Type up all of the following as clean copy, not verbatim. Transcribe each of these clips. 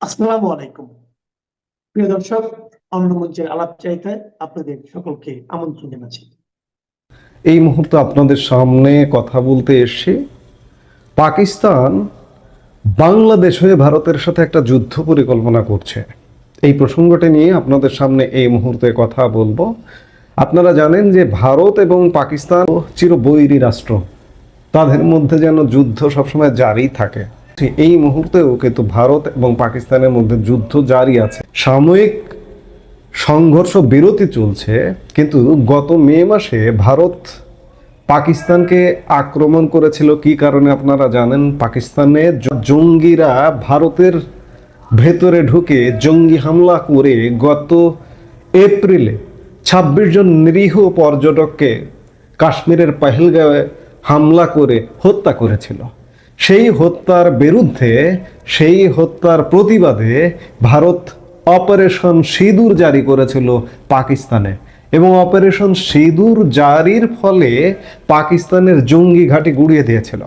আসসালামু আলাইকুম। প্রিয় দর্শক, অন্য মঞ্চের আলাপ চাইতে আপনাদের সকলকে আমন্ত্রণ জানাচ্ছি। এই মুহূর্তে আপনাদের সামনে কথা বলতে এসেছি। পাকিস্তান বাংলাদেশ হয়ে ভারতের সাথে একটা যুদ্ধ পরিকল্পনা করছে। এই প্রসঙ্গটি নিয়ে আপনাদের সামনে এই মুহূর্তে কথা বলবো। আপনারা জানেন যে ভারত এবং পাকিস্তান চিরবৈরী রাষ্ট্র, তাদের মধ্যে যেন যুদ্ধ সবসময় জারি থাকে। এই মুহূর্তেও কিন্তু ভারত এবং পাকিস্তানের মধ্যে যুদ্ধ জারি আছে। সাময়িক সংঘর্ষ বিরতি চলছে, কিন্তু গত মে মাসে ভারত পাকিস্তানকে আক্রমণ করেছিল। কি কারণে আপনারা জানেন? পাকিস্তানে জঙ্গিরা ভারতের ভেতরে ঢুকে জঙ্গি হামলা করে গত এপ্রিলে ২৬ জন নিরীহ পর্যটককে কাশ্মীরের পহেলগাঁওয়ে হামলা করে হত্যা করেছিল। সেই হত্যার বিরুদ্ধে, সেই হত্যার প্রতিবাদে ভারত অপারেশন সিঁদুর জারি করেছিল পাকিস্তানে, এবং অপারেশন সিঁদুর জারির ফলে পাকিস্তানের জঙ্গি ঘাঁটি গুঁড়িয়ে দিয়েছিল।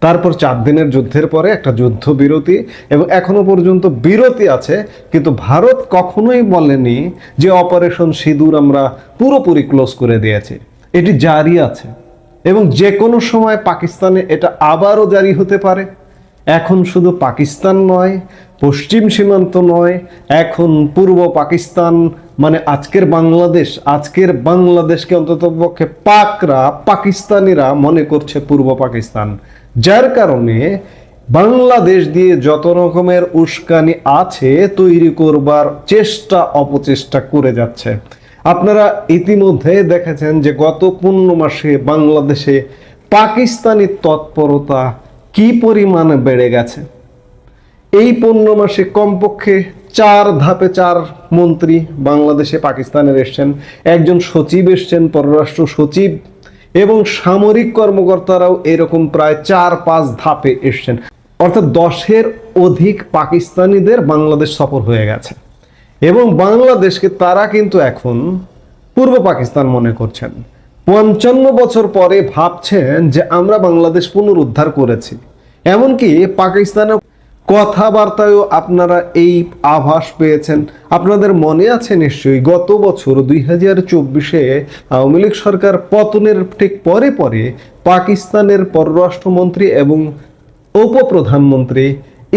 তারপর ৪ দিনের যুদ্ধের পরে একটা যুদ্ধ বিরতি, এবং এখনো পর্যন্ত বিরতি আছে, কিন্তু ভারত কখনোই বলেনি যে অপারেশন সিঁদুর আমরা পুরোপুরি ক্লোজ করে দিয়েছি। এটি জারি আছে, এবং যে কোনো সময় পাকিস্তানে এটা আবারও জারি হতে পারে। এখন শুধু পাকিস্তান নয়, পশ্চিম সীমান্ত নয়, এখন পূর্ব পাকিস্তান, মানে আজকের বাংলাদেশকে অন্ততপক্ষে পাকিস্তানিরা মনে করছে পূর্ব পাকিস্তান। যার কারণে বাংলাদেশ দিয়ে যত রকমের উস্কানি আছে তৈরি করবার অপচেষ্টা করে যাচ্ছে। আপনারা ইতিমধ্যে দেখেছেন যে গত 15 মাসে বাংলাদেশে পাকিস্তানি তৎপরতা কি পরিমাণে বেড়ে গেছে। এই 15 মাসে কমপক্ষে 4 ধাপে 4 মন্ত্রী বাংলাদেশে পাকিস্তানের এসছেন, একজন সচিব এসছেন, পররাষ্ট্র সচিব, এবং সামরিক কর্মকর্তারাও এরকম প্রায় 4-5 ধাপে এসছেন। অর্থাৎ 10-এর অধিক পাকিস্তানিদের বাংলাদেশ সফর হয়ে গেছে, এবং বাংলাদেশকে তারা কিন্তু এখন পূর্ব পাকিস্তান মনে করছেন। 55 বছর পরে ভাবছেন যে আমরা বাংলাদেশ পুনরুদ্ধার করেছি। এমনকি পাকিস্তানের কথাবার্তায়ও আপনারা এই আভাস পেয়েছেন। আপনাদের মনে আছে নিশ্চয়ই, গত বছর 2024-এ আওয়ামী লীগ সরকার পতনের ঠিক পরে পরে পাকিস্তানের পররাষ্ট্রমন্ত্রী এবং উপপ্রধানমন্ত্রী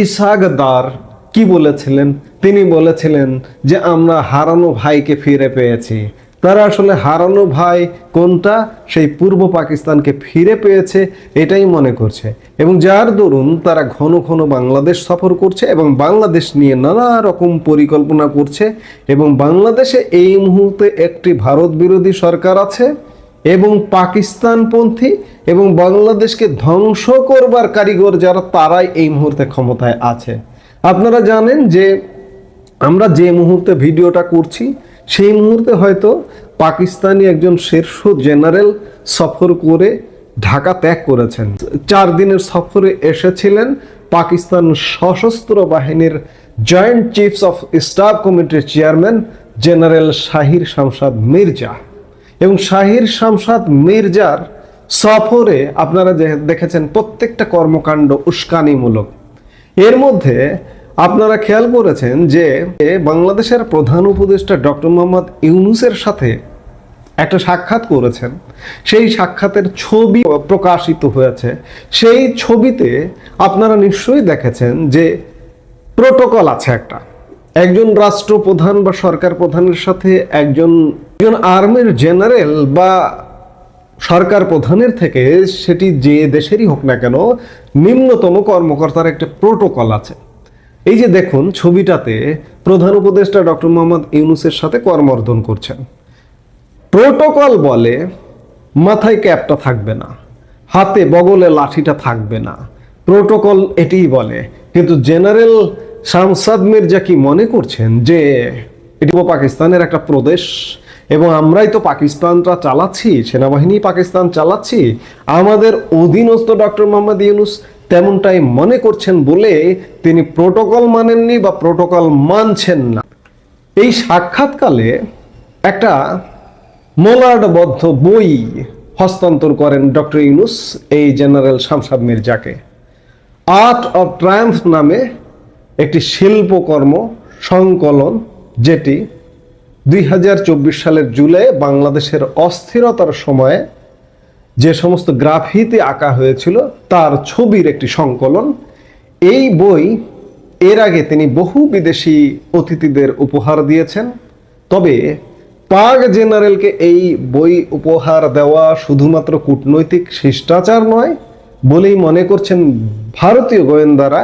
ইসহাক দার কি বলেছিলেন? তিনি বলেছিলেন যে আমরা হারানো ভাইকে ফিরে পেয়েছি। তারা আসলে হারানো ভাই কোনটা, সেই পূর্ব পাকিস্তানকে ফিরে পেয়েছে এটাই মনে করছে, এবং যার দরুন তারা ঘন ঘন বাংলাদেশ সফর করছে এবং বাংলাদেশ নিয়ে নানা রকম পরিকল্পনা করছে। এবং বাংলাদেশে এই মুহূর্তে একটি ভারত বিরোধী সরকার আছে এবং পাকিস্তানপন্থী, এবং বাংলাদেশকে ধ্বংস করবার কারিগর যারা, তারাই এই মুহূর্তে ক্ষমতায় আছে। আপনারা জানেন যে আমরা যে মুহূর্তে ভিডিওটা করছি সেই মুহূর্তে হয়তো পাকিস্তানি একজন শীর্ষ জেনারেল সফর করে ঢাকা ত্যাগ করেছেন। 4 দিনের সফরে এসেছিলেন পাকিস্তান সশস্ত্র বাহিনীর জয়েন্ট চিফস অফ স্টাফ কমিটির চেয়ারম্যান জেনারেল শাহির শামশাদ মির্জা। এবং শাহির শামশাদ মির্জার সফরে আপনারা দেখেছেন প্রত্যেকটা কর্মকাণ্ড উস্কানিমূলক। এর মধ্যে আপনারা খেয়াল করেছেন যে বাংলাদেশের প্রধান উপদেষ্টা ডক্টর মোহাম্মদ ইউনূসের সাথে একটা সাক্ষাৎ করেছেন। সেই সাক্ষাতের ছবি প্রকাশিত হয়েছে। সেই ছবিতে আপনারা নিশ্চয়ই দেখেছেন যে প্রোটোকল আছে একটা, একজন রাষ্ট্রপ্রধান বা সরকার প্রধানের সাথে একজন আর্মির জেনারেল বা সরকার প্রধানের থেকে, সেটি যে দেশেরই হোক না কেন, নিম্নতম কর্মকর্তার একটা প্রোটোকল আছে। এই যে দেখুন ছবিটাতে প্রধান উপদেষ্টা ডক্টর মোহাম্মদ ইউনূসের সাথে করমর্দন করছেন। প্রোটোকল বলে মাথায় ক্যাপটা থাকবে না, হাতে বগলে লাঠিটা থাকবে না, প্রোটোকল এটিই বলে। কিন্তু জেনারেল শামশাদ মির্জা কি মনে করছেন যে এটি পাকিস্তানের একটা প্রদেশ এবং আমরাই তো পাকিস্তানটা চালাচ্ছি, সেনাবাহিনী পাকিস্তান চালাচ্ছি, আমাদের অধীনস্থ ডক্টর মোহাম্মদ ইউনূস তেমনটাই মনে করছেন বলে তিনি প্রোটোকল মানেননি বা প্রোটোকল মানছেন না। এই সাক্ষাৎকালে একটা মলাটবদ্ধ বই হস্তান্তর করেন ডক্টর ইউনূস এই জেনারেল শামশাদ মির্জাকে। আর্ট অফ ট্রায়াম্ফ নামে একটি শিল্পকর্ম সংকলন, যেটি 2024 সালের জুলাই বাংলাদেশের অস্থিরতার সময়ে যে সমস্ত গ্রাফিতি আঁকা হয়েছিল তার ছবির একটি সংকলন। এই বই এর আগে তিনি বহু বিদেশি অতিথিদের উপহার দিয়েছেন। তবে পাক জেনারেলকে এই বই উপহার দেওয়া শুধুমাত্র কূটনৈতিক শিষ্টাচার নয় বলেই মনে করছেন ভারতীয় গোয়েন্দারা।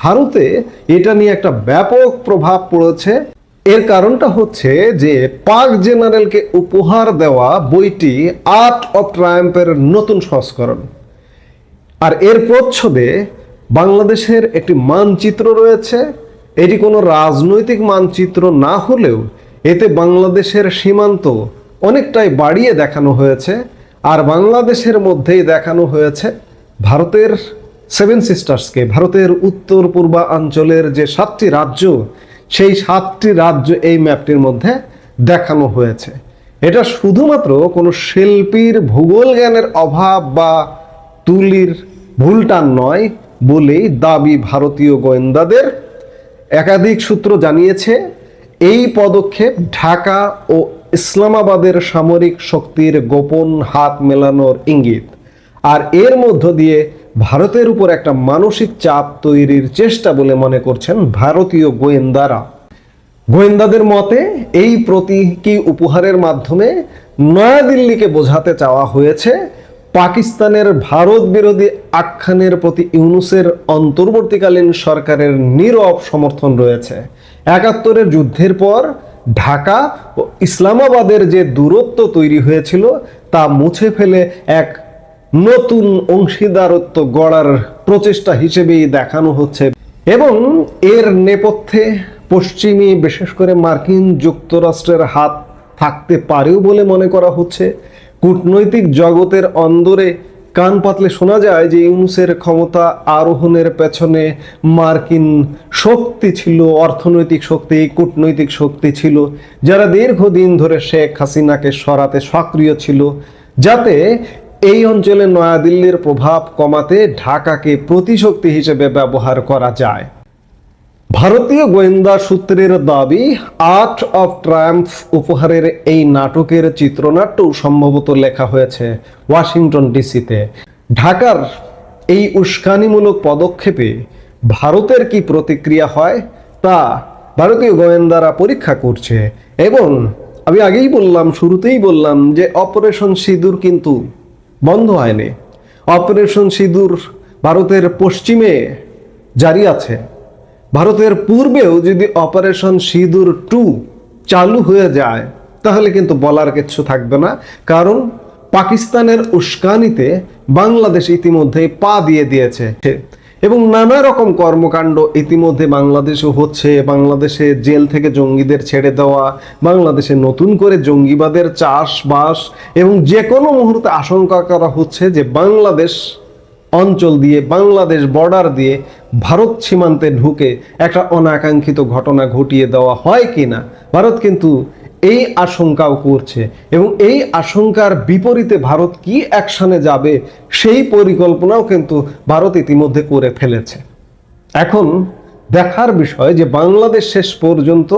ভারতে এটা নিয়ে একটা ব্যাপক প্রভাব পড়েছে। এর কারণটা হচ্ছে যে পাক জেনারেলকে উপহার দেওয়া বইটি আর্ট অফ ট্রায়াম্ফের নতুন সংস্করণ। আর এর প্রচ্ছদে বাংলাদেশের একটি মানচিত্র রয়েছে। এটি কোনো রাজনৈতিক মানচিত্র না হলেও এতে বাংলাদেশের সীমান্ত অনেকটাই বাড়িয়ে দেখানো হয়েছে। আর বাংলাদেশের মধ্যেই দেখানো হয়েছে ভারতের সেভেন সিস্টার্সকে, ভারতের উত্তর পূর্বাঞ্চলের যে 7টি রাজ্য, সেই 7টি রাজ্য এই ম্যাপটির মধ্যে দেখানো হয়েছে। এটা শুধুমাত্র কোনো শিল্পীর ভূগোল জ্ঞানের অভাব বা তুলির ভুলটান নয় বলেই দাবি ভারতীয় গোয়েন্দাদের। একাধিক সূত্র জানিয়েছে এই পদক্ষেপ ঢাকা ও ইসলামাবাদের সামরিক শক্তির গোপন হাত মেলানোর ইঙ্গিত। আর এর মধ্য দিয়ে ভারতের উপর একটা মানসিক চাপ তৈরির চেষ্টা বলে মনে করছেন ভারতীয় গোয়েন্দারা। গোয়েন্দাদের মতে এই প্রতীকী উপহারের মাধ্যমে নয়াদিল্লিকে বোঝাতে চাওয়া হয়েছে পাকিস্তানের ভারত বিরোধী আখ্যানের প্রতি ইউনূসের অন্তর্বর্তীকালীন সরকারের নীরব সমর্থন রয়েছে। ৭১-এর যুদ্ধের পর ঢাকা ও ইসলামাবাদের যে দূরত্ব তৈরি হয়েছিল তা মুছে ফেলে এক নতুন অংশীদারত্ব গড়ার প্রচেষ্টা হিসেবেই দেখানো হচ্ছে। এবং এর নেপথ্যে পশ্চিমী, বিশেষ করে মার্কিন যুক্তরাষ্ট্রের হাত থাকতে পারেও বলে মনে করা হচ্ছে। কূটনৈতিক জগতের অন্দরে কান পাতলে শোনা যায় যে ইউনূসের ক্ষমতা আরোহণের পেছনে মার্কিন শক্তি ছিল, অর্থনৈতিক শক্তি, কূটনৈতিক শক্তি ছিল, যারা দীর্ঘদিন ধরে শেখ হাসিনাকে সরাতে সক্রিয় ছিল, যাতে এই অঞ্চলে নয়াদিল্লির প্রভাব কমাতে ঢাকাকে প্রতিশক্তি হিসেবে ব্যবহার করা যায়। ভারতীয় গোয়েন্দা সূত্রের দাবি আর্ট অফ ট্রায়াম্ফ উপহারের এই নাটকের চিত্রনাট্যও সম্ভবত লেখা হয়েছে ওয়াশিংটন ডিসিতে। ঢাকার এই উস্কানিমূলক পদক্ষেপে ভারতের কি প্রতিক্রিয়া হয় তা ভারতীয় গোয়েন্দারা পরীক্ষা করছে। এবং আমি আগেই বললাম, শুরুতেই বললাম যে অপারেশন সিঁদুর কিন্তু বন্ধ হয়নি। অপারেশন সিঁদুর ভারতের পশ্চিমে জারি আছে। ভারতের পূর্বেও যদি অপারেশন সিঁদুর 2 চালু হয়ে যায় তাহলে কিন্তু বলার কিছু থাকবে না, কারণ পাকিস্তানের উস্কানিতে বাংলাদেশ ইতিমধ্যে পা দিয়ে দিয়েছে এবং নানা রকম কর্মকাণ্ড ইতিমধ্যে বাংলাদেশে হচ্ছে। বাংলাদেশে জেল থেকে জঙ্গিদের ছেড়ে দেওয়া, বাংলাদেশে নতুন করে জঙ্গিবাদের চাষবাস, এবং যে কোনো মুহূর্তে আশঙ্কা করা হচ্ছে যে বাংলাদেশ অঞ্চল দিয়ে, বাংলাদেশ বর্ডার দিয়ে ভারত সীমান্তে ঢুকে একটা অনাকাঙ্ক্ষিত ঘটনা ঘটিয়ে দেওয়া হয় কিনা ভারত কিন্তু এই আশঙ্কাও করছে। এবং এই আশঙ্কার বিপরীতে ভারত কি অ্যাকশনে যাবে সেই পরিকল্পনাও কিন্তু ভারত ইতিমধ্যে করে ফেলেছে। এখন দেখার বিষয় যে বাংলাদেশ শেষ পর্যন্ত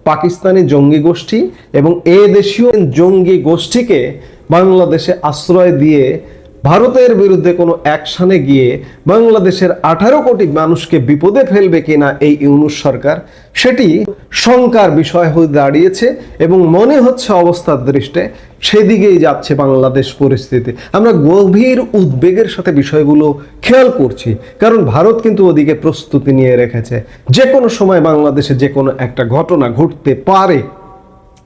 পাকিস্তানি জঙ্গি গোষ্ঠী এবং এ দেশীয় জঙ্গি গোষ্ঠীকে বাংলাদেশে আশ্রয় দিয়ে ভারতের বিরুদ্ধে কোনো অ্যাকশনে গিয়ে বাংলাদেশের 18 কোটি মানুষকে বিপদে ফেলবে কিনা এই ইউনূস সরকার, সেটি শঙ্কার বিষয় হয়ে দাঁড়িয়েছে। এবং মনে হচ্ছে অবস্থার দৃষ্টে সেদিকেই যাচ্ছে বাংলাদেশ পরিস্থিতি। আমরা গভীর উদ্বেগের সাথে বিষয়গুলো খেয়াল করছি, কারণ ভারত কিন্তু ওদিকে প্রস্তুতি নিয়ে রেখেছে। যে কোনো সময় বাংলাদেশে যে কোনো একটা ঘটনা ঘটতে পারে।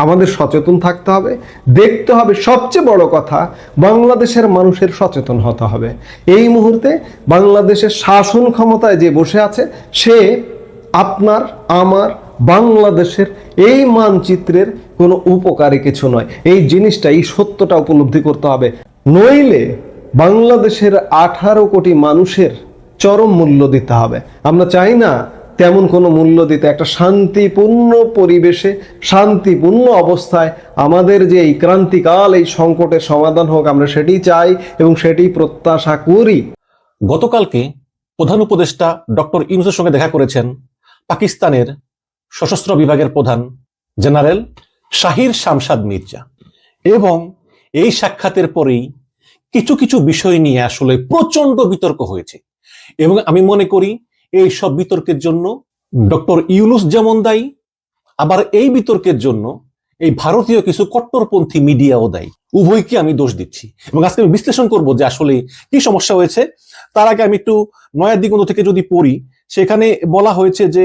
আমাদের সচেতন থাকতে হবে, দেখতে হবে। সবচেয়ে বড় কথা, বাংলাদেশের মানুষের সচেতন হতে হবে। এই মুহূর্তে বাংলাদেশের শাসন ক্ষমতায় যে বসে আছে সে আপনার আমার বাংলাদেশের এই মানচিত্রের কোনো উপকারী কিছু নয়। এই জিনিসটা, এই সত্যটা উপলব্ধি করতে হবে, নইলে বাংলাদেশের 18 কোটি মানুষের চরম মূল্য দিতে হবে। আমরা চাই না তেমন কোনো মূল্য দিতে। একটা শান্তিপূর্ণ পরিবেশে, শান্তিপূর্ণ অবস্থায় আমাদের যে এই ক্রান্তিকাল, এই সংকটের সমাধান হোক, আমরা সেটি চাই এবং সেটি প্রত্যাশা করি। গতকালকে প্রধান উপদেষ্টা ডক্টর ইউনূসের সঙ্গে দেখা করেছেন পাকিস্তানের সশস্ত্র বিভাগের প্রধান জেনারেল শাহির শামশাদ মির্জা। এবং এই সাক্ষাতের পরেই কিছু কিছু বিষয় নিয়ে আসলে প্রচন্ড বিতর্ক হয়েছে, এবং আমি মনে করি এই সব বিতর্কের জন্য ডক্টর ইউনূস যেমন দায়ী, আবার এই বিতর্কের জন্য এই ভারতীয় কিছু কট্টরপন্থী মিডিয়াও দায়ী। উভয়কে আমি দোষ দিচ্ছি, এবং আজকে আমি বিশ্লেষণ করব যে আসলে কি সমস্যা হয়েছে। তার আগে আমি একটু নয়া দিগন্ত থেকে যদি পড়ি, সেখানে বলা হয়েছে যে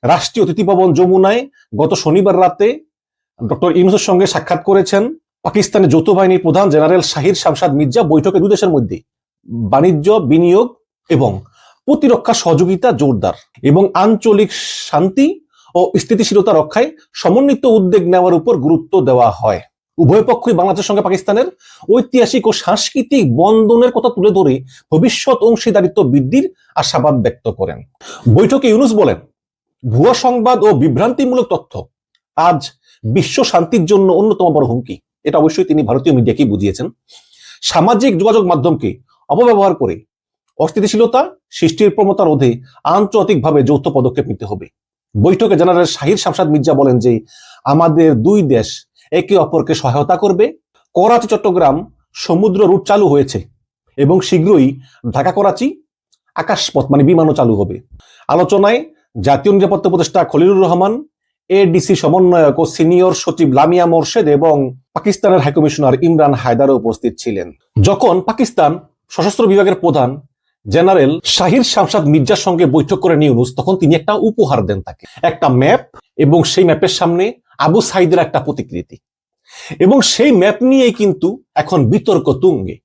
রাষ্ট্রীয় অতিথি ভবন যমুনায় গত শনিবার রাতে ডক্টর ইউনূসের সঙ্গে সাক্ষাৎ করেছেন পাকিস্তানের যৌথ বাহিনীর প্রধান জেনারেল শাহির শামশাদ মির্জা। বৈঠকে দুই দেশের মধ্যে বাণিজ্য, বিনিয়োগ এবং প্রতিরক্ষা সহযোগিতা জোরদার এবং আঞ্চলিক শান্তি ও স্থিতিশীলতা রক্ষায় সমন্বিত উদ্যোগ নেওয়ার উপর গুরুত্ব দেওয়া হয়। উভয় পক্ষই বাংলাদেশের সঙ্গে পাকিস্তানের ঐতিহাসিক ও সাংস্কৃতিক বন্ধনের কথা তুলে ধরে ভবিষ্যৎ অংশীদারিত্ব বৃদ্ধির আশাবাদ ব্যক্ত করেন। বৈঠকে ইউনূস বলেন, ভুয়া সংবাদ ও বিভ্রান্তিমূলক তথ্য আজ বিশ্ব শান্তির জন্য অন্যতম বড় হুমকি। এটা অবশ্যই তিনি ভারতীয় মিডিয়াকে বুঝিয়েছেন। সামাজিক যোগাযোগ মাধ্যমকে অপব্যবহার করে অস্থিতিশীলতা সৃষ্টির প্রবণতা রোধে আন্তর্জাতিকভাবে যৌথ পদক্ষেপ নিতে হবে। বৈঠকে জেনারেল শাহির শামশাদ মির্জা বলেন যে আমাদের দুই দেশ একে অপরকে সহায়তা করবে। করাচি চট্টগ্রাম সমুদ্র রুট চালু হয়েছে এবং শীঘ্রই ঢাকা করাচি আকাশপথ বিমানও চালু হবে। আলোচনায় জাতীয় নিরাপত্তা উপদেষ্টা খলিলুর রহমান, এডিসি সমন্বয়ক ও সিনিয়র সচিব লামিয়া মোর্শেদ এবং পাকিস্তানের হাইকমিশনার ইমরান হায়দারও উপস্থিত ছিলেন। যখন পাকিস্তান সশস্ত্র বিভাগের প্রধান জেনারেল শাহির শামশাদ মির্জার সঙ্গে বৈঠক করে ইউনূস, তখন তিনি একটা উপহার দেন তাকে, একটা ম্যাপ, এবং সেই ম্যাপের সামনে আবু সাইদের একটা প্রতিকৃতি। এবং সেই ম্যাপ নিয়েই কিন্তু এখন বিতর্ক তুঙ্গে,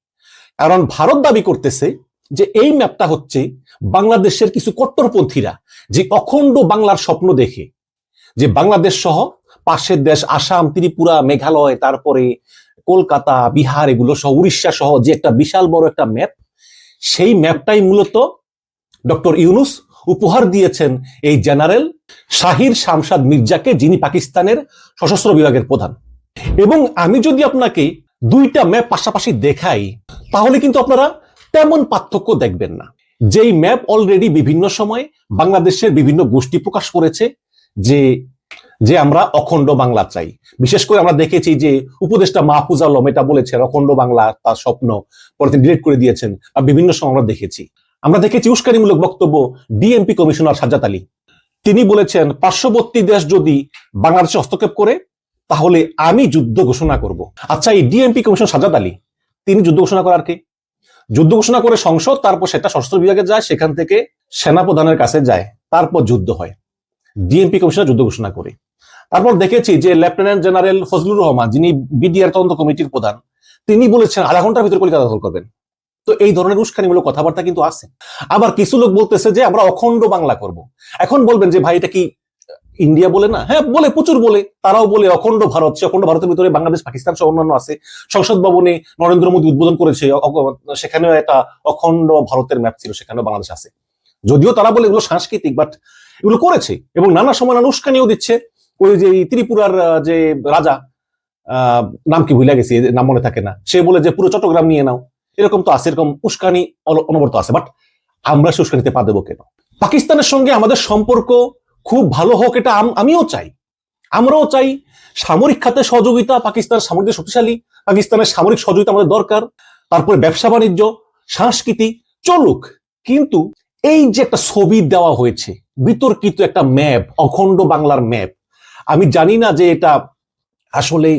কারণ ভারত দাবি করতেছে যে এই ম্যাপটা হচ্ছে বাংলাদেশের কিছু কট্টরপন্থীরা যে অখণ্ড বাংলার স্বপ্ন দেখে, যে বাংলাদেশ সহ পাশের দেশ আসাম, ত্রিপুরা, মেঘালয়, তারপরে কলকাতা, বিহার, এগুলো সহ উড়িষ্যা সহ যে একটা বিশাল বড় একটা ম্যাপ, সেই ম্যাপটাই মূলত ডক্টর ইউনূস উপহার দিয়েছেন এই জেনারেল শাহির শামশাদ মির্জাকে, যিনি পাকিস্তানের সশস্ত্র বিভাগের প্রধান। এবং আমি যদি আপনাকে দুইটা ম্যাপ পাশাপাশি দেখাই, তাহলে কিন্তু আপনারা তেমন পার্থক্য দেখবেন না। যেই ম্যাপ অলরেডি বিভিন্ন সময় বাংলাদেশের বিভিন্ন গোষ্ঠী প্রকাশ করেছে যে যে আমরা অখণ্ড বাংলা চাই। বিশেষ করে আমরা দেখেছি যে উপদেষ্টা মাহফুজ আলম এটা বলেছেন, অখণ্ড বাংলা তার স্বপ্ন, পরে তিনি ডিলিট করে দিয়েছেন। আর বিভিন্ন সময় আমরা দেখেছি উস্কানিমূলক বক্তব্য ডিএমপি কমিশনার সাজ্জাদ আলী, তিনি বলেছেন পার্শ্ববর্তী দেশ যদি বাংলাদেশে হস্তক্ষেপ করে তাহলে আমি যুদ্ধ ঘোষণা করব। আচ্ছা, এই ডিএমপি কমিশনার সাজ্জাদ আলী তিনি যুদ্ধ ঘোষণা করার কে? যুদ্ধ ঘোষণা করে সংসদ, তারপর সেটা সশস্ত্র বিভাগে যায়, সেখান থেকে সেনাপ্রধানের কাছে যায়, তারপর যুদ্ধ হয়। ডিএমপি কমিশনার যুদ্ধ ঘোষণা করে। তারপর দেখেছি যে লেফটেন্যান্ট জেনারেল ফজলুর রহমান, যিনি বিডিআর তদন্ত কমিটির প্রধান, তিনি বলেছেন আধা ঘন্টার ভিতরে কলকাতা দখল করবেন। তো এই ধরনের উস্কানিমূলক কথাবার্তা কিন্তু আছে। আবার কিছু লোক বলতেছে যে আমরা অখণ্ড বাংলা করব। এখন বলবেন যে ভাই এটা কি ইন্ডিয়া বলে না? হ্যাঁ বলে, প্রচুর বলে। তারাও বলে অখণ্ড ভারত, সে অখণ্ড ভারতের ভিতরে বাংলাদেশ, পাকিস্তান সহ অন্যান্য আছে। সংসদ ভবনে নরেন্দ্র মোদী উদ্বোধন করেছে, সেখানেও একটা অখণ্ড ভারতের ম্যাপ ছিল, সেখানেও বাংলাদেশ আছে। যদিও তারা বলে এগুলো সাংস্কৃতিক, বাট এগুলো করেছে। এবং নানা সময় নানা উস্কানিও দিচ্ছে। ওই যে ত্রিপুরার যে রাজা, নাম কি ভুলে গেছি, নাম মনে থাকে না, সে বলে যে পুরো চট্টগ্রাম নিয়ে নাও। এরকম তো আছে, এরকম উস্কানি অনবরত আছে। বাট আমরা সে উস্কানিতে পা দেবো কেন? পাকিস্তানের সঙ্গে আমাদের সম্পর্ক খুব ভালো হোক, এটা আমিও চাই, আমরাও চাই। সামরিক খাতে সহযোগিতা, পাকিস্তান সামরিক শক্তিশালী, পাকিস্তানের সামরিক সহযোগিতা আমাদের দরকার। তারপরে ব্যবসা বাণিজ্য, সংস্কৃতি চলুক। কিন্তু এই যে একটা ছবি দেওয়া হয়েছে, বিতর্কিত একটা ম্যাপ, অখণ্ড বাংলার ম্যাপ, আমি জানি না যে এটা আসলে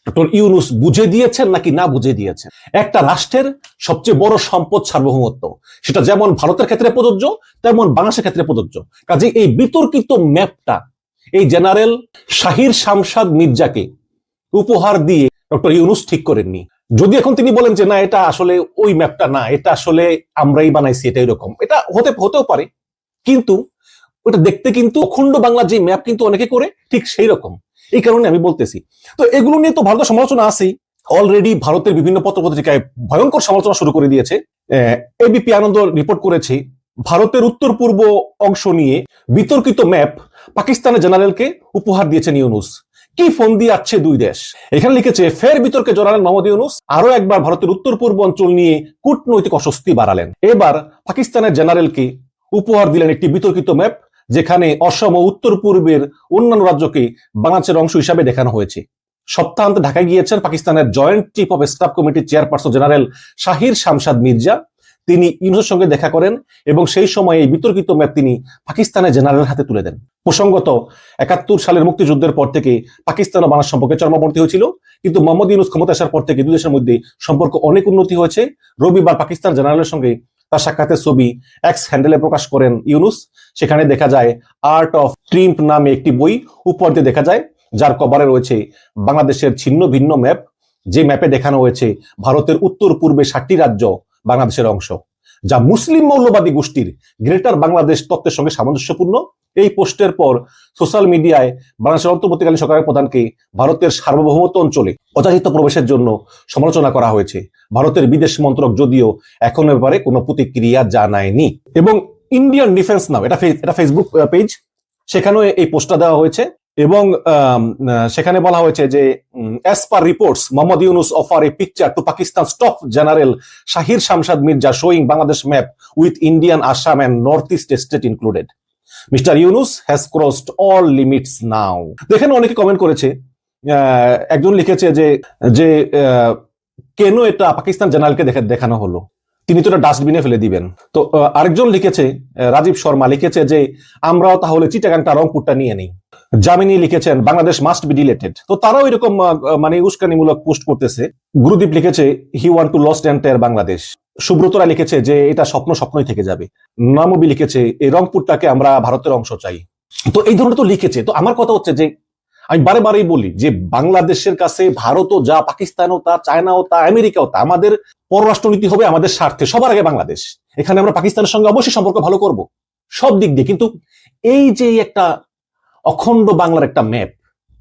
ডক্টর ইউনূস বুঝে দিয়েছেন নাকি না বুঝে দিয়েছেন। একটা রাষ্ট্রের সবচেয়ে বড় সম্পদ সার্বভৌমত্ব, সেটা যেমন ভারতের ক্ষেত্রে প্রযোজ্য তেমন বাংলাদেশের ক্ষেত্রে প্রযোজ্য। কাজে এই বিতর্কিত ম্যাপটা এই জেনারেল শাহির শামশাদ মির্জাকে উপহার দিয়ে ডক্টর ইউনূস ঠিক করেননি। যদি এখন তিনি বলেন যে না এটা আসলে ওই ম্যাপটা না, এটা আসলে আমরাই বানাইছি, এটা এরকম, এটা হতেও পারে, কিন্তু ওটা দেখতে কিন্তু অখণ্ড বাংলা যে ম্যাপ কিন্তু অনেকে করে ঠিক সেই রকম। এই কারণে আমি বলতেছি। তো এগুলো নিয়ে তো ভারতের সমালোচনা আছেই। অলরেডি ভারতের বিভিন্ন পত্রপত্রিকায় ভয়ঙ্কর সমালোচনা শুরু করে দিয়েছে। এবিপি আনন্দ রিপোর্ট করেছে ভারতের উত্তর পূর্ব অংশ নিয়ে বিতর্কিত ম্যাপ পাকিস্তানের জেনারেলকে উপহার দিয়েছেন ইউনূস। কি ফোন দিয়ে আসছে দুই দেশ। এখানে লিখেছে ফের বিতর্কে জড়ালেন মোহাম্মদ ইউনূস, আরো একবার ভারতের উত্তর পূর্ব অঞ্চল নিয়ে কূটনৈতিক অস্বস্তি বাড়ালেন। এবার পাকিস্তানের জেনারেলকে উপহার দিলেন একটি বিতর্কিত ম্যাপ, যেখানে অসম ও উত্তর পূর্বের অন্যান্য রাজ্যকে বাংলাদেশের অংশ হিসাবে দেখানো হয়েছে। সপ্তাহান্তে ঢাকায় গিয়েছেন পাকিস্তানের জয়েন্ট চিফ অফ স্টাফ কমিটির চেয়ারপারসন জেনারেল শাহির শামশাদ মির্জা। তিনি ইউনূসের সঙ্গে দেখা করেন এবং সেই সময় এই বিতর্কিত ম্যাপ তিনি পাকিস্তানের জেনারেল হাতে তুলে দেন। প্রসঙ্গত ৭১ সালের মুক্তিযুদ্ধের পর থেকে পাকিস্তান ও বাংলাদেশ সম্পর্কে চরমাবনতি হয়েছিল, কিন্তু মোহাম্মদ ইউনূস ক্ষমতা আসার পর থেকে দুই দেশের মধ্যে সম্পর্ক অনেক উন্নতি হয়েছে। রবিবার পাকিস্তান জেনারেলের সঙ্গে তার সাক্ষাতের ছবি এক্স হ্যান্ডেলে প্রকাশ করেন ইউনূস। সেখানে দেখা যায় আর্ট অফ ট্রিম্প নামে একটি বই উপর দিয়ে দেখা যায়, যার কভারে রয়েছে বাংলাদেশের ছিন্ন ভিন্ন ম্যাপ, যে ম্যাপে দেখানো হয়েছে ভারতের উত্তর পূর্বে ৭টি রাজ্য বাংলাদেশের অংশ, যা মুসলিম মৌলবাদী গোষ্ঠীর গ্রেটার বাংলাদেশ তত্ত্বের সঙ্গে সামঞ্জস্যপূর্ণ। এই পোস্টের পর সোশ্যাল মিডিয়ায় বাংলাদেশের অন্তর্বর্তীকালীন সরকারের প্রধানকে ভারতের সার্বভৌমত্ব অঞ্চলে অযাচিত প্রবেশের জন্য সমালোচনা করা হয়েছে। ভারতের বিদেশ মন্ত্রক যদিও এখন ব্যাপারে কোনো প্রতিক্রিয়া জানায়নি। এবং ইন্ডিয়ান ডিফেন্স নাও, এটা ফেসবুক পেজ, সেখানেও এই পোস্টটা দেওয়া হয়েছে এবং সেখানে বলা হয়েছে যে as per reports Mohammad Yunus offer a picture to Pakistan top general Shahir Shamshad Mirza showing Bangladesh map with Indian Assam and north east state included. Mister Yunus has crossed all limits now. দেখেন অনেকে কমেন্ট করেছে, একজন লিখেছে যে কেন এটা পাকিস্তান জেনারেলকে দেখানো হলো, তিনি তো এটা ডাস্টবিনে ফেলে দিবেন। তো আরেকজন লিখেছে, রাজীব শর্মা লিখেছে যে আমরাও তাহলে চিটাগাংটা রংপুরটা নিয়ে নেই। জামিনী লিখেছেন বাংলাদেশ মাস্ট বি ডিলেটেড। তো তারাও এরকম মানে উস্কানিমূলক পোস্ট করতেছে। গুরুদীপ লিখেছে he want to lost entire Bangladesh. সুব্রতরা লিখেছে যে এটা স্বপ্নই থেকে যাবে। নামবি লিখেছে এই রংপুরটাকে আমরা ভারতের অংশ চাই। তো এই ধরনের তো লিখেছে। তো আমার কথা হচ্ছে যে আমি বারেই বলি যে বাংলাদেশের কাছে ভারতও যা, পাকিস্তানও তা, চায়নাও তা, আমেরিকাও তা, আমাদের পররাষ্ট্রনীতি হবে আমাদের স্বার্থে সবার আগে বাংলাদেশ। এখানে আমরা পাকিস্তানের সঙ্গে অবশ্যই সম্পর্ক ভালো করব সব দিক দিয়ে, কিন্তু এই যে একটা অখণ্ড বাংলার একটা ম্যাপ,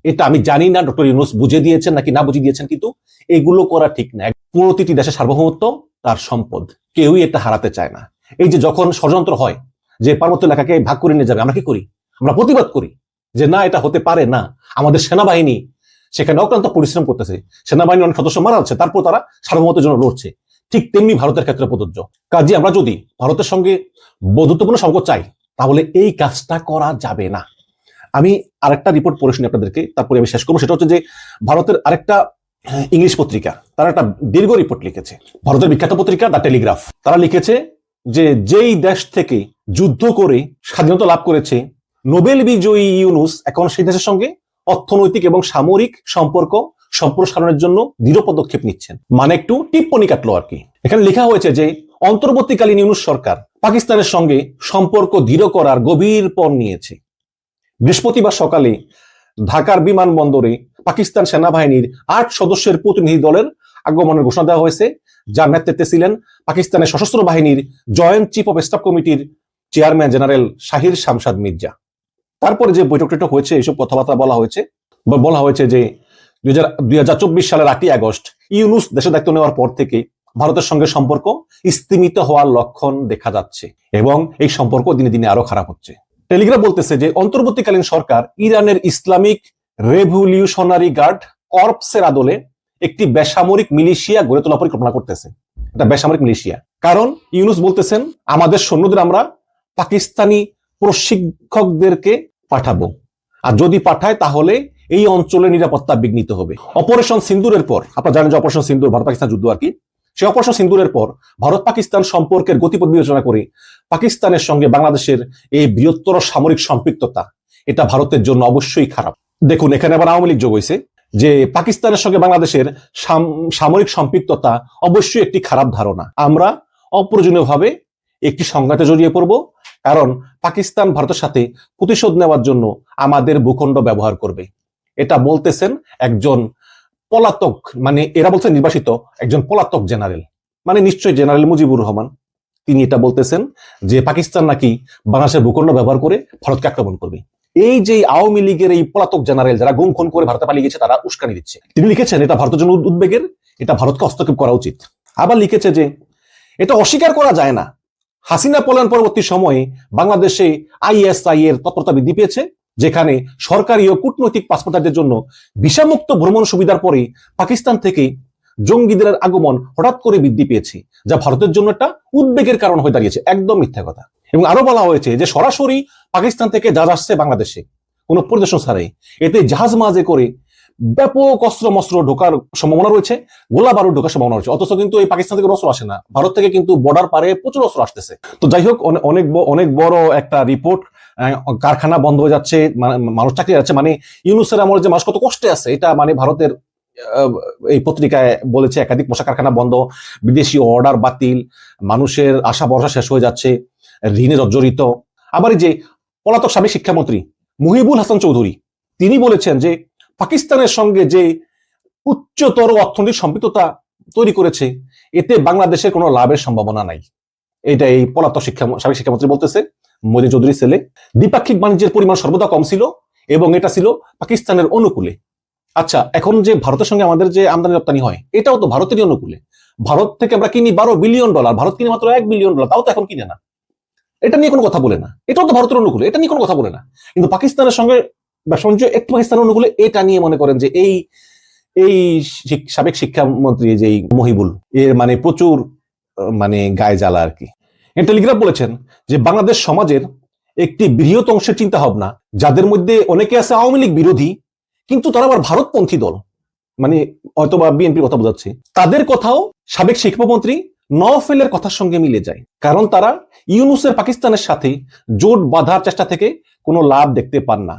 এটা আমি জানি না ডক্টর ইউনূস বুঝে দিয়েছেন নাকি না বুঝে দিয়েছেন, কিন্তু এগুলো করা ঠিক না। প্রতিটি দেশের সার্বভৌমত্ব তার সম্পদ, কেউই এটা হারাতে চায় না। এই যে যখন ষড়যন্ত্র হয় যে পার্বত্য এলাকাকে ভাগ করে নিয়ে যাবে, আমরা কি করি? আমরা প্রতিবাদ করি যে না, এটা হতে পারে না। আমাদের সেনাবাহিনী সেখানে অক্লান্ত পরিশ্রম করতেছে, সেনাবাহিনী অনেক সদস্য মারা যাচ্ছে, তারপর তারা সার্বভৌমত্বের জন্য লড়ছে। ঠিক তেমনি ভারতের ক্ষেত্রে প্রযোজ্য। কাজে আমরা যদি ভারতের সঙ্গে বন্ধুত্বপূর্ণ সম্পর্ক চাই, তাহলে এই কাজটা করা যাবে না। আমি আরেকটা রিপোর্ট পড়ে শুনি আপনাদেরকে, তারপরে আমি শেষ করবো। সেটা হচ্ছে যে ভারতের আরেকটা ইংলিশ পত্রিকা তারা একটা দীর্ঘ রিপোর্ট লিখেছে, ভারতের বিখ্যাত পত্রিকা দ্য টেলিগ্রাফ। তারা লিখেছে যে যেই দেশ থেকে যুদ্ধ করে স্বাধীনতা লাভ করেছে, নোবেল বিজয়ী ইউনূস এখন সেই দেশের সঙ্গে অর্থনৈতিক এবং সামরিক সম্পর্ক সম্প্রসারণের জন্য দৃঢ় পদক্ষেপ নিচ্ছেন। মানে একটু টিপ্পনি কাটলো আর কি। এখানে লেখা হয়েছে যে অন্তর্বর্তীকালীন ইউনূস সরকার পাকিস্তানের সঙ্গে সম্পর্ক দৃঢ় করার গভীর পণ নিয়েছে। বৃহস্পতিবার সকালে ঢাকার বিমানবন্দরে পাকিস্তান সেনাবাহিনীর ৮ সদস্যের প্রতিনিধি দলের আগমনের ঘোষণা দেওয়া হয়েছে, যার নেতৃত্বে ছিলেন পাকিস্তানের সশস্ত্র বাহিনীর জয়েন্ট চিফ অফ স্টাফ কমিটির চেয়ারম্যান জেনারেল শাহির শামশাদ মির্জা। তারপরে যে বৈঠকটা হয়েছে, এইসব কথাবার্তা বলা হয়েছে যে 2024 সালের 8ই আগস্ট ইউনূস দেশে দায়িত্ব নেওয়ার পর থেকে ভারতের সঙ্গে সম্পর্ক স্তিমিত হওয়ার লক্ষণ দেখা যাচ্ছে এবং এই সম্পর্ক দিনে দিনে আরো খারাপ হচ্ছে। টেলিগ্রাফ বলতেছে যে অন্তর্বর্তীকালীন সরকার ইরানের ইসলামিক রেভলিউশনারি গার্ড কর্পসের আদলে একটি বেসামরিক মিলিশিয়া গড়ে তোলার পরিকল্পনা করতেছে। এটা বেসামরিক মিলিশিয়া, কারণ ইউনূস বলতেছেন আমাদের সৈন্যদের আমরা পাকিস্তানি প্রশিক্ষকদেরকে পাঠাবো, আর যদি পাঠায় তাহলে এই অঞ্চলের নিরাপত্তা বিঘ্নিত হবে। অপারেশন সিন্দুরের পর, আপনারা জানেন যে অপারেশন সিন্দুর ভারত পাকিস্তান যুদ্ধ আর কি, সেই অপারেশন সিন্দুরের পর ভারত পাকিস্তান সম্পর্কের গতিপথ বিবেচনা করে পাকিস্তানের সঙ্গে বাংলাদেশের এই বৃহত্তর সামরিক সম্পৃক্ততা, এটা ভারতের জন্য অবশ্যই খারাপ। দেখুন এখানে আবার আওয়ামী লীগ যোগ হয়েছে যে পাকিস্তানের সঙ্গে বাংলাদেশের সামরিক সম্পৃক্ততা অবশ্যই একটি খারাপ ধারণা। আমরা অপ্রয়োজনীয়ভাবে একটি সংঘাতে জড়িয়ে পড়ব, কারণ পাকিস্তান ভারতের সাথে প্রতিশোধ নেওয়ার জন্য আমাদের ভূখণ্ড ব্যবহার করবে। এটা বলতেছেন একজন পলাতক, মানে এরা বলছেন নির্বাসিত একজন পলাতক জেনারেল, মানে নিশ্চয়ই জেনারেল মুজিবুর রহমান। তিনি এটা বলতেছেন যে পাকিস্তান নাকি বাংলাদেশের ভূখণ্ড ব্যবহার করে ভারতকে আক্রমণ করবে। এই যে আওয়ামী লীগের এই পলাতক জেনারেল যারা গুম খুন করে ভারতে পালিয়ে গেছে, তারা উস্কানি দিচ্ছে। তিনি লিখেছেন এটা ভারতের জন্য উদ্বেগের, এটা ভারতকে হস্তক্ষেপ করা উচিত। আবার লিখেছে যে এটা অস্বীকার করা যায় না, হাসিনা পলায়ন পরবর্তী সময়ে বাংলাদেশে আইএসআই এর তৎপরতা বৃদ্ধি পেয়েছে, যেখানে সরকারি ও কূটনৈতিক পাসপোর্টারদের জন্য ভিসামুক্ত ভ্রমণ সুবিধার পরে পাকিস্তান থেকে জঙ্গিদের আগমন হঠাৎ করে বৃদ্ধি পেয়েছে, যা ভারতের জন্য একটা উদ্বেগের কারণ হয়ে দাঁড়িয়েছে। একদম মিথ্যা কথা। এবং আরো বলা হয়েছে যে সরাসরি পাকিস্তান থেকে জাহাজ আসছে বাংলাদেশে কোনো পরিদর্শন ছাড়াই, এতে জাহাজ মাঝে করে ব্যাপক অস্ত্র মস্ত্র ঢোকার সম্ভাবনা রয়েছে, গোলা বারুদ ঢোকার সম্ভাবনা রয়েছে। অথচ কিন্তু এই পাকিস্তান থেকে অস্ত্র আসে না, ভারত থেকে কিন্তু বর্ডার পারে প্রচুর অস্ত্র আসতেছে। তো যাই হোক, অনেক বড় একটা রিপোর্ট। কারখানা বন্ধ হয়ে যাচ্ছে, মানুষ চাকরি যাচ্ছে, মানে ইউনূসের আমলে যে মানুষ কত কষ্টে আছে এটা মানে ভারতের এই পত্রিকায় বলেছে। একাধিক পোশাক কারখানা বন্ধ, বিদেশি অর্ডার বাতিল, মানুষের আশা ভরসা শেষ হয়ে যাচ্ছে, ঋণে জর্জরিত। আবার এই যে পলাতক সাবেক শিক্ষামন্ত্রী মুহিবুল হাসান চৌধুরী, তিনি বলেছেন যে পাকিস্তানের সঙ্গে যে উচ্চতর অর্থনৈতিক সম্পৃক্ততা তৈরি করেছে, এতে বাংলাদেশের কোনো লাভের সম্ভাবনা নাই। এটা এই পলাতক সাবেক শিক্ষামন্ত্রী বলতেছে, মোদী চৌধুরী ছেলে। দ্বিপাক্ষিক বাণিজ্যের পরিমাণ সর্বদা কম ছিল এবং এটা ছিল পাকিস্তানের অনুকূলে। আচ্ছা, এখন যে ভারতের সঙ্গে আমাদের যে আমদানি রপ্তানি হয়, এটাও তো ভারতেরই অনুকূলে। ভারত থেকে আমরা কিনি $12 বিলিয়ন, ভারত কিনে মাত্র $1 বিলিয়ন, তাও তো এখন কিনে না। এটা নিয়ে কোনো কথা বলে না, এটাও তো ভারতের অনুকূলে, এটা নিয়ে কোনো কথা বলে না। কিন্তু পাকিস্তানের সঙ্গে ব্যবসা বাণিজ্য একটু পাকিস্তানের অনুকূলে, এটা নিয়ে মনে করেন যে এই সাবেক শিক্ষামন্ত্রী যে মহিবুল, এর মানে প্রচুর মানে গায়ে জ্বালা আর কি। টেলিগ্রাফ বলেছেন যে বাংলাদেশ সমাজের একটি বৃহৎ অংশের চিন্তা ভাবনা, যাদের মধ্যে অনেকে আছে আওয়ামী লীগ বিরোধী, কিন্তু তারা আবার ভারতপন্থী দল, মানে হয়তো বা বিএনপির কথা বোঝাচ্ছে, তাদের কথাও সাবেক শিক্ষামন্ত্রী নওফেলের কথার সঙ্গে মিলে যায়। কারণ তারা ইউনূসের পাকিস্তানের সাথে জোট বাঁধার চেষ্টা থেকে কোনো লাভ দেখতে পান না।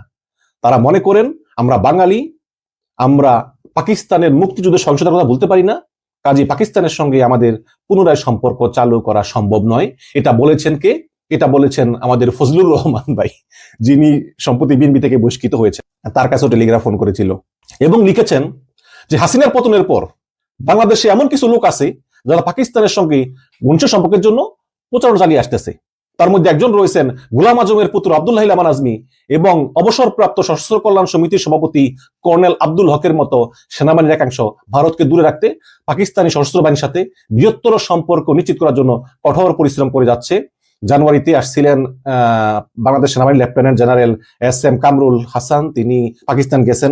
তারা মনে করেন আমরা বাঙালি, আমরা পাকিস্তানের মুক্তিযুদ্ধের সহিংসতার কথা বলতে পারি না, কাজী পাকিস্তানের সঙ্গে আমাদের পুনরায় সম্পর্ক চালু করা সম্ভব নয়। এটা বলেছেন কে? এটা বলেছেন আমাদের ফজলুর রহমান ভাই, যিনি সম্প্রতি বিএনপি থেকে বহিষ্কৃত হয়েছে। তার কাছেও টেলিগ্রাফ ফোন করেছিল এবং লিখেছেন যে হাসিনার পতনের পর বাংলাদেশে এমন কিছু লোক আছে যারা পাকিস্তানের সঙ্গে ঘনিষ্ঠ সম্পর্কের জন্য প্রচারণা চালিয়ে আসতেছে। তার মধ্যে একজন রয়েছেন গোলাম আজমের পুত্র আব্দুল্লাহ আমান আজমি এবং অবসরপ্রাপ্ত সশস্ত্র কল্যাণ সমিতির সভাপতি কর্নেল আব্দুল হকের মতো সেনাবাহিনীর একাংশ ভারতকে দূরে রাখতে পাকিস্তানি সশস্ত্র বাহিনীর সাথে বৃহত্তর সম্পর্ক নিশ্চিত করার জন্য কঠোর পরিশ্রম করে যাচ্ছে। জানুয়ারিতে আসছিলেন বাংলাদেশ সেনাবাহিনীর lieutenant general SM Kamrul Hasan, তিনি পাকিস্তান গেছেন,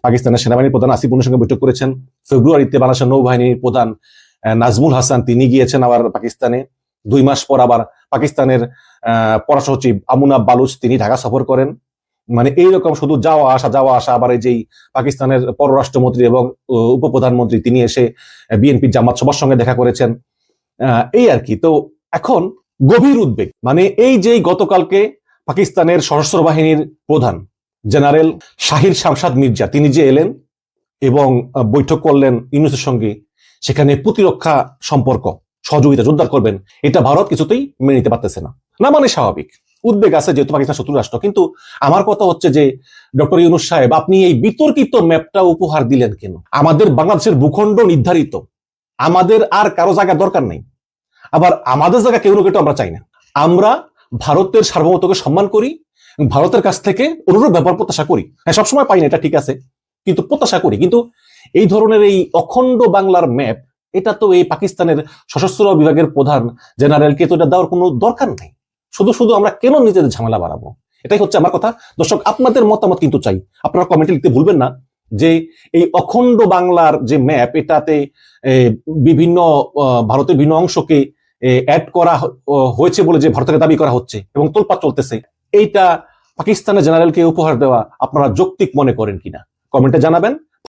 পাকিস্তানের সেনাবাহিনীর প্রধান আসিফ উল্লাহর সঙ্গে বৈঠক করেছেন। ফেব্রুয়ারিতে বাংলাদেশের নৌবাহিনীর প্রধান নাজমুল হাসান তিনি গিয়েছেন আবার পাকিস্তানে। 2 মাস পর আবার পাকিস্তানের পররাষ্ট্র সচিব আমুনা বালুচ তিনি ঢাকা সফর করেন। মানে এইরকম শুধু যাওয়া আসা। আবার এই যেই পাকিস্তানের পররাষ্ট্রমন্ত্রী এবং উপপ্রধানমন্ত্রী তিনি এসে বিএনপি জামাত সবার সঙ্গে দেখা করেছেন, এই আর কি। তো এখন গভীর উদ্বেগ, মানে এই যে গতকালকে পাকিস্তানের সশস্ত্র বাহিনীর প্রধান জেনারেল শাহির শামশাদ মির্জা তিনি যে এলেন এবং বৈঠক করলেন ইউনূসের সঙ্গে, সেখানে প্রতিরক্ষা সম্পর্ক সহযোগিতা জোরদার করবেন, এটা ভারত কিছুতেই মেনে নিতে পারতেছে না। মানে স্বাভাবিক উদ্বেগ আছে, যেহেতু পাকিস্তান শত্রু রাষ্ট্র। কিন্তু আমার কথা হচ্ছে যে ডক্টর ইউনূস সাহেব, আপনি এই বিতর্কিত ম্যাপটা উপহার দিলেন কেন? আমাদের বাংলাদেশের ভূখণ্ড নির্ধারিত, আমাদের আর কারো জায়গা দরকার নেই, আবার আমাদের জায়গা কেউ না কেউ আমরা চাই না। আমরা ভারতের সার্বভৌমত্বকে সম্মান করি, ভারতের কাছ থেকে অনুরূপ ব্যাপার প্রত্যাশা করি। হ্যাঁ, সবসময় পাই না, এটা ঠিক আছে, কিন্তু প্রত্যাশা করি। কিন্তু এই ধরনের এই অখণ্ড বাংলার ম্যাপ, এটা তো এই পাকিস্তানের সশস্ত্র বিভাগের প্রধান জেনারেলকে তো এটা দেওয়ার কোনো দরকার নেই। শুধু আমরা কেন নিজেদের ঝামেলা বাড়াবো? এটাই হচ্ছে আমার কথা। দর্শক, আপনাদের মতামত কিন্তু চাই, আপনারা কমেন্টে লিখতে ভুলবেন না যে এই অখণ্ড বাংলার যে ম্যাপ, এটাতে বিভিন্ন ভারতের বিভিন্ন অংশকে অ্যাড করা হয়েছে বলে যে ভারতের দাবি করা হচ্ছে এবং তোলপাড় চলতেছে, এইটা পাকিস্তানের জেনারেলকে উপহার দেওয়া আপনারা যৌক্তিক মনে করেন কিনা কমেন্টে জানাবেন।